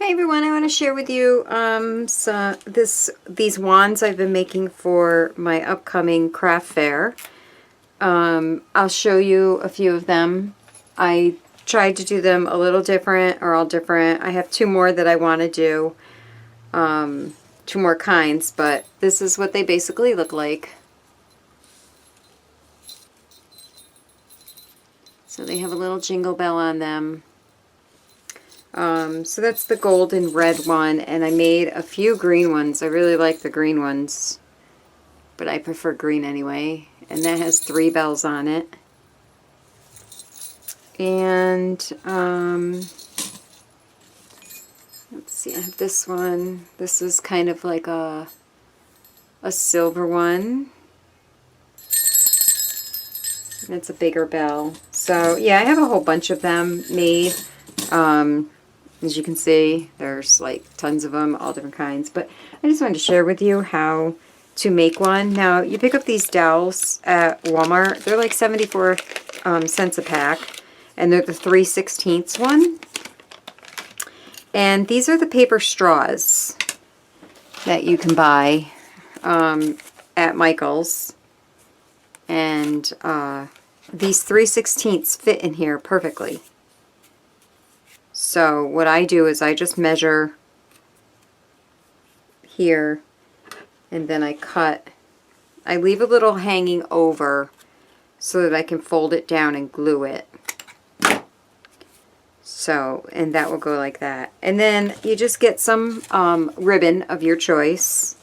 Hi everyone, I want to share with you these wands I've been making for my upcoming craft fair. I'll show you a few of them. I tried to do them a little different or all different. I have two more that I want to do, two more kinds, but this is what they basically look like. So they have a little jingle bell on them. So that's the gold and red one, and I made a few green ones. I really like the green ones, but I prefer green anyway. And that has 3 bells on it. And let's see, I have this one. This is kind of like a silver one. And it's a bigger bell. So yeah, I have a whole bunch of them made. As you can see, there's like tons of them, all different kinds. But I just wanted to share with you how to make one. Now, you pick up these dowels at Walmart. They're like 74 cents a pack. And they're the 3/16 one. And these are the paper straws that you can buy at Michael's. And these 3/16 fit in here perfectly. So what I do is I just measure here, and then I cut. I leave a little hanging over so that I can fold it down and glue it. So, and that will go like that. And then you just get some ribbon of your choice.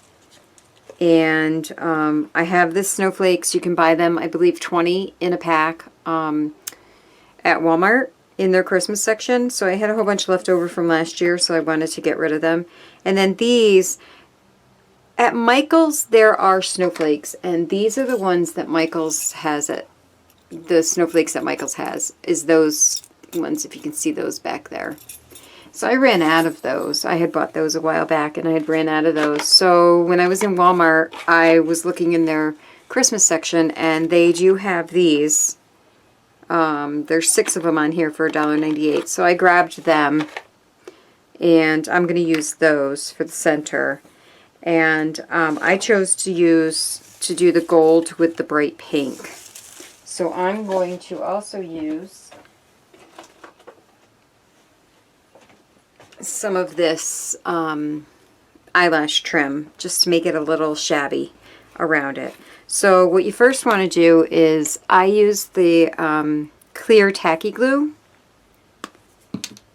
And I have the snowflakes. You can buy them, I believe, 20 in a pack at Walmart in their Christmas section. So I had a whole bunch left over from last year, so I wanted to get rid of them. And then these, at Michael's, there are snowflakes, and these are the ones that Michael's has at, the snowflakes that Michael's has, is those ones, if you can see those back there. So I ran out of those. I had bought those a while back, and I had ran out of those. So when I was in Walmart, I was looking in their Christmas section, and they do have these. There's 6 of them on here for $1.98. So I grabbed them, and I'm going to use those for the center. And I chose to do the gold with the bright pink. So I'm going to also use some of this eyelash trim just to make it a little shabby around it. So what you first want to do is I use the clear tacky glue,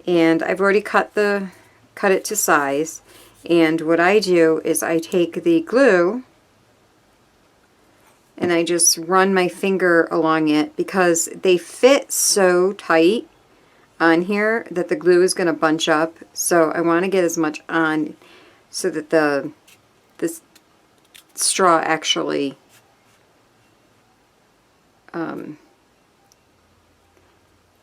and I've already cut it to size. And what I do is I take the glue and I just run my finger along it, because they fit so tight on here that the glue is going to bunch up. So I want to get as much on so that this straw actually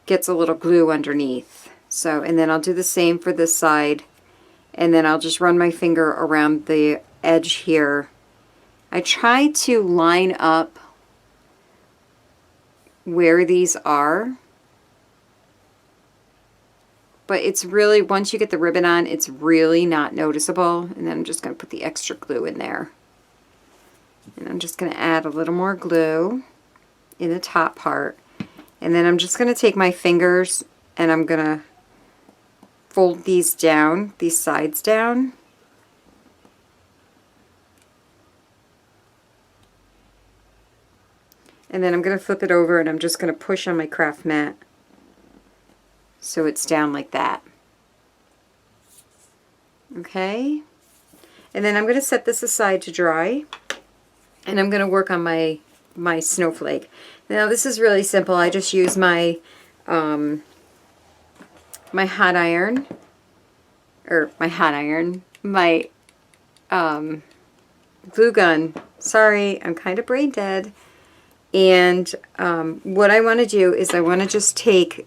gets a little glue underneath. So, and then I'll do the same for this side, and then I'll just run my finger around the edge here. I try to line up where these are, but it's really, once you get the ribbon on, it's really not noticeable. And then I'm just going to put the extra glue in there. And I'm just going to add a little more glue in the top part. And then I'm just going to take my fingers and I'm going to fold these down, these sides down. And then I'm going to flip it over, and I'm just going to push on my craft mat so it's down like that. Okay? And then I'm going to set this aside to dry, and I'm going to work on my snowflake. Now this is really simple. I just use my my hot iron, my glue gun. Sorry, I'm kind of brain dead. And what I want to do is I want to just take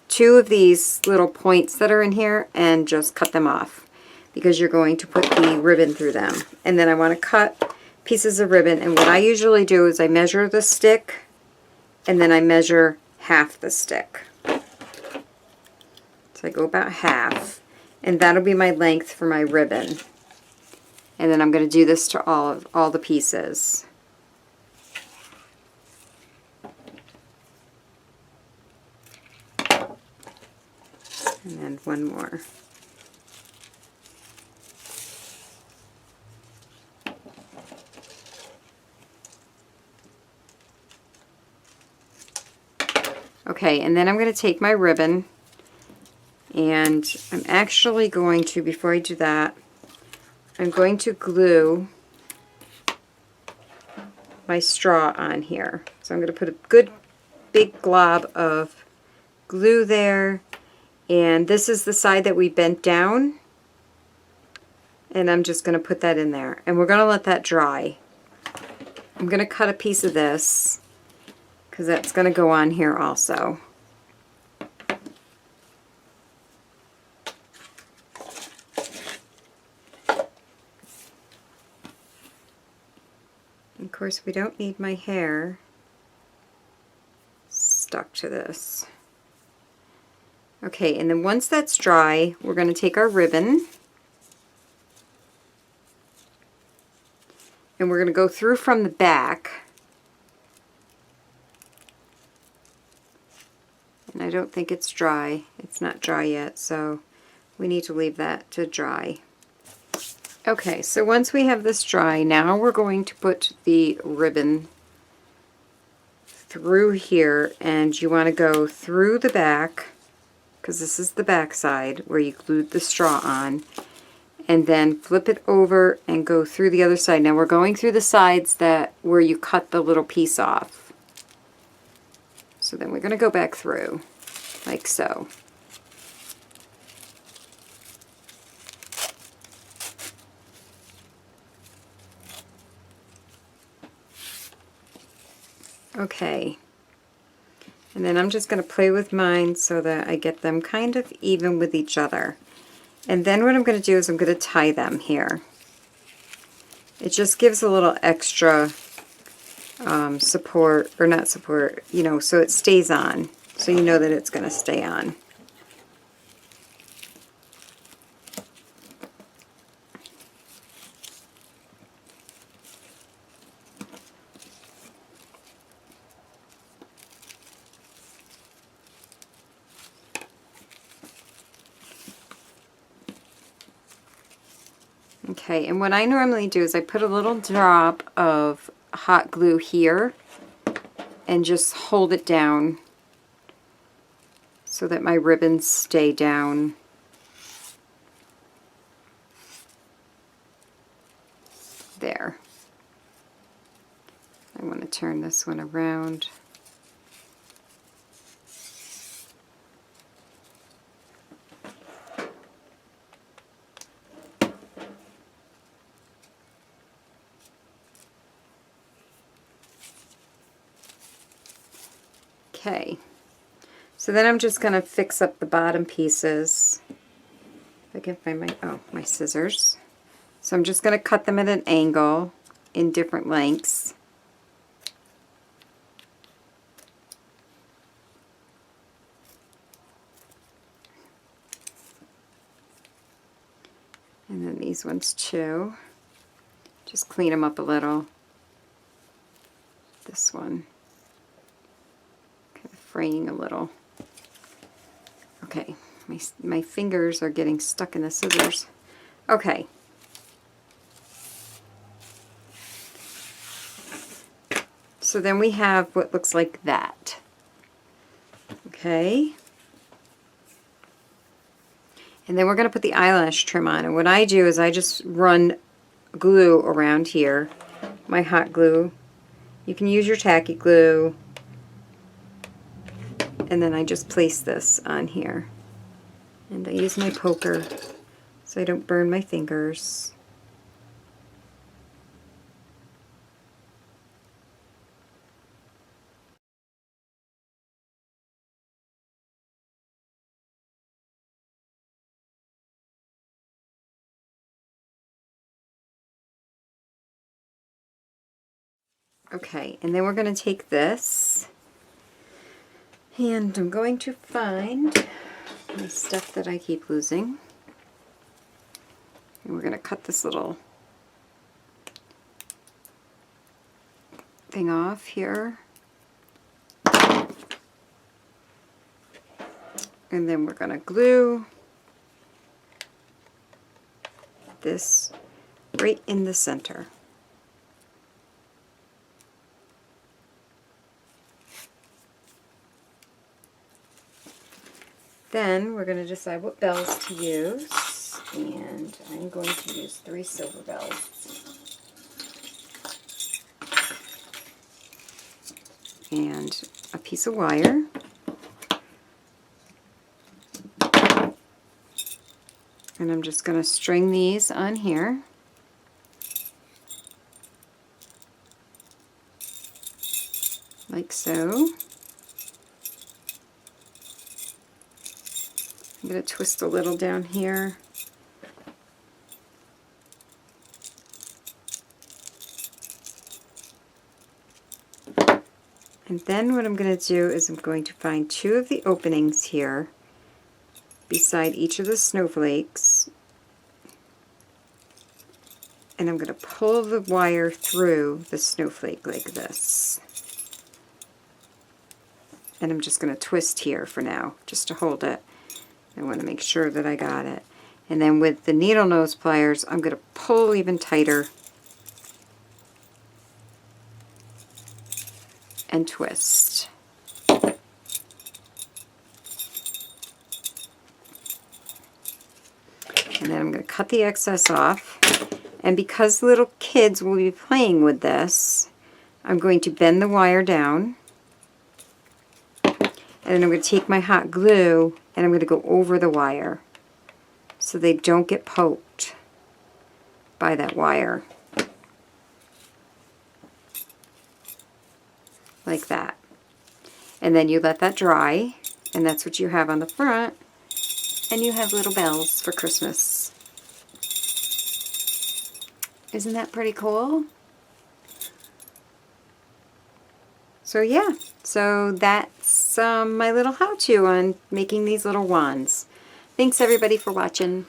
2 of these little points that are in here and just cut them off, because you're going to put the ribbon through them. And then I want to cut pieces of ribbon, and what I usually do is I measure the stick, and then I measure half the stick. So I go about half, And that'll be my length for my ribbon. And then I'm going to do this to all the pieces. And then one more. Okay, and then I'm going to take my ribbon, and I'm actually going to, before I do that, I'm going to glue my straw on here. So I'm going to put a good big glob of glue there, and this is the side that we bent down, and I'm just going to put that in there, and we're going to let that dry. I'm going to cut a piece of this because that's going to go on here also. Of course, we don't need my hair stuck to this. Okay, and then once that's dry, we're going to take our ribbon and we're going to go through from the back. And I don't think it's dry. It's not dry yet, so we need to leave that to dry. Okay, so once we have this dry, now we're going to put the ribbon through here, and you want to go through the back, because this is the back side where you glued the straw on, and then flip it over and go through the other side. Now we're going through the sides that where you cut the little piece off. So then we're going to go back through, like so. Okay, and then I'm just going to play with mine so that I get them kind of even with each other. And then what I'm going to do is I'm going to tie them here. It just gives a little extra support, or not support, you know, so it stays on. So you know that it's going to stay on. Okay, and what I normally do is I put a little drop of hot glue here and just hold it down so that my ribbons stay down. There. I want to turn this one around. Okay, so then I'm just going to fix up the bottom pieces. If I can find my scissors. So I'm just going to cut them at an angle in different lengths. And then these ones too. Just clean them up a little. This one. Fraying a little. Okay, my fingers are getting stuck in the scissors. Okay. So then we have what looks like that. Okay. And then we're going to put the eyelash trim on. And what I do is I just run glue around here. My hot glue. You can use your tacky glue. And then I just place this on here. And I use my poker so I don't burn my fingers. Okay, and then we're going to take this, and I'm going to find my stuff that I keep losing. going to cut this little thing off here. And then we're going to glue this right in the center. Then we're going to decide what bells to use, and I'm going to use 3 silver bells. And a piece of wire. And I'm just going to string these on here. Like so. I'm going to twist a little down here. And then what I'm going to do is I'm going to find 2 of the openings here beside each of the snowflakes. And I'm going to pull the wire through the snowflake like this. And I'm just going to twist here for now, just to hold it. I want to make sure that I got it. And then with the needle nose pliers, I'm going to pull even tighter and twist. And then I'm going to cut the excess off. And because little kids will be playing with this, I'm going to bend the wire down. And then I'm going to take my hot glue and I'm going to go over the wire so they don't get poked by that wire. Like that. And then you let that dry, and that's what you have on the front. And you have little bells for Christmas. Isn't that pretty cool? So yeah, so that's my little how-to on making these little wands. Thanks everybody for watching.